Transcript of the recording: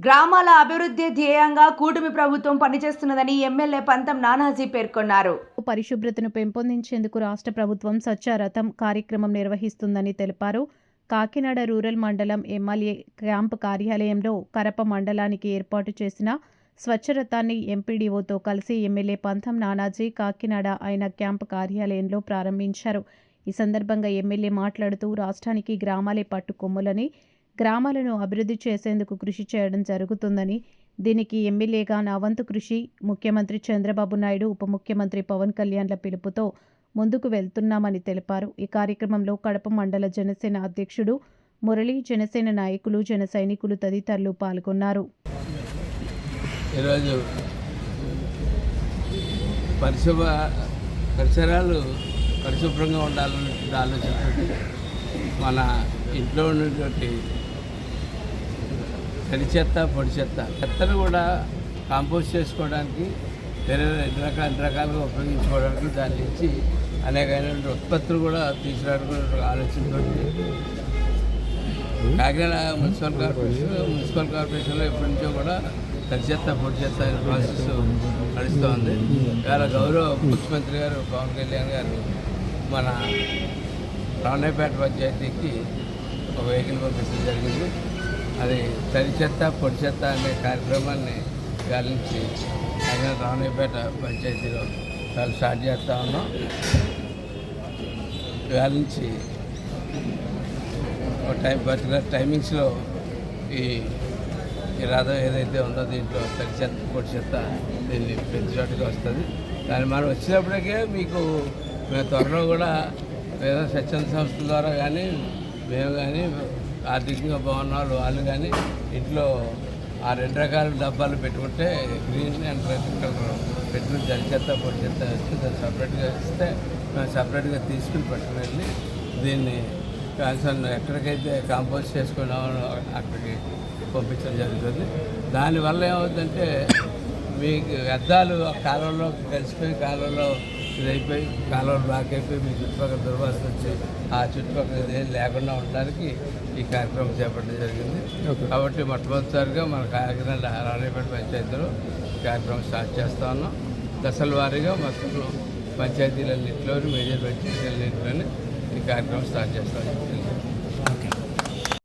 గ్రామాల అభివృద్ధి ధ్యేయంగా కూటమి ప్రభుత్వం పనిచేస్తున్నదని ఎమ్మెల్యే పంతం నానాజీ పేర్కొన్నారు. పరిశుభ్రతను పెంపొందించేందుకు రాష్ట్ర ప్రభుత్వం స్వచ్ఛరథం కార్యక్రమం నిర్వహిస్తుందని తెలిపారు. కాకినాడ రూరల్ మండలం ఎమ్మెల్యే క్యాంపు కార్యాలయంలో కరప మండలానికి ఏర్పాటు చేసిన స్వచ్ఛరథాన్ని ఎంపీడీఓతో కలిసి ఎమ్మెల్యే పంతం నానాజీ కాకినాడ ఆయన క్యాంపు కార్యాలయంలో ప్రారంభించారు. ఈ సందర్భంగా ఎమ్మెల్యే మాట్లాడుతూ రాష్ట్రానికి గ్రామాలే పట్టుకొమ్ములని, గ్రామాలను అభివృద్ధి చేసేందుకు కృషి చేయడం జరుగుతుందని, దీనికి ఎమ్మెల్యేగా నా వంతు కృషి ముఖ్యమంత్రి చంద్రబాబు నాయుడు, ఉప ముఖ్యమంత్రి పవన్ కళ్యాణ్ల పిలుపుతో ముందుకు వెళ్తున్నామని తెలిపారు. ఈ కార్యక్రమంలో కడప మండల జనసేన అధ్యక్షుడు మురళి, జనసేన నాయకులు, జన సైనికులు తదితరులు పాల్గొన్నారు. ఈరోజు పరిసరాలు పరిశుభ్రంగా ఉండాలనే ఆలోచనతోటి మన ఇంట్లో ఉన్నటువంటి తడి చెత్త, పొడి చెత్తను కూడా కాంపోస్ట్ చేసుకోవడానికి వేరే రకాలుగా ఉపయోగించుకోవడానికి దాని నుంచి అనేకమైన ఉత్పత్తులు కూడా తీసుకురావడానికి ఆలోచనతో కాకినాడ మున్సిపల్ కార్పొరేషన్లో ఎప్పటి నుంచో కూడా తడి చెత్త, పొడి చెత్త ప్రాసెస్ నడుస్తోంది. ఇవాళ గౌరవ ముఖ్యమంత్రి గారు పవన్ కళ్యాణ్ గారు మన రామయ్యపేట పంచాయతీకి ఒక వెహికల్ పంపించడం జరిగింది. అది తడి చెత్త, పొడి చెత్త అనే కార్యక్రమాన్ని గాలించి కాకినాడ రామయ్యపేట పంచాయతీలో చాలా స్టార్ట్ చేస్తూ ఉన్నాం. గాలించి ఒక పర్టికులర్ టైమింగ్స్లో ఈ రథం ఏదైతే ఉందో దీంట్లో తడి చెత్త, పొడి చెత్త దీన్ని ప్రతి చోటుగా వస్తుంది. దాన్ని మనం వచ్చినప్పటికే మీకు మేము త్వరలో కూడా ఏదో స్వచ్ఛంద సంస్థల ద్వారా కానీ మేము కానీ ఆర్థికంగా బాగున్న వాళ్ళు కానీ ఇంట్లో ఆ రెండు రకాల డబ్బాలు పెట్టుకుంటే గ్రీన్ అండ్ రెడ్ కలర్ పెట్టుకుని తడి చెత్త, పొడి చెత్త వస్తే దాన్ని సపరేట్గా ఇస్తే మేము సపరేట్గా తీసుకుని పట్టుకుని వెళ్ళి దీన్ని కన్సర్న్ ఎక్కడికైతే కాంపోస్ట్ చేసుకున్నామో అక్కడికి పంపించడం జరుగుతుంది. దానివల్ల ఏమవుతుందంటే మీకు వ్యర్థాలు ఆ కాలంలో కలిసిపోయి కాలంలో ఇదైపోయి కాలువలు బ్లాక్ అయిపోయి మీ చుట్టుపక్కల దుర్వాసన వచ్చి ఆ చుట్టుపక్కల ఏం లేకుండా ఉండడానికి ఈ కార్యక్రమం చేపట్టడం జరిగింది. కాబట్టి మొట్టమొదటిసారిగా మన కాకినాడ రామయ్యపేట పంచాయతీలో ఈ కార్యక్రమం స్టార్ట్ చేస్తూ ఉన్నాం. దశల వారీగా మొత్తం పంచాయతీలన్నింటిలోని మేజర్ పంచాయతీలన్నింటిలోని ఈ కార్యక్రమం స్టార్ట్ చేస్తాం.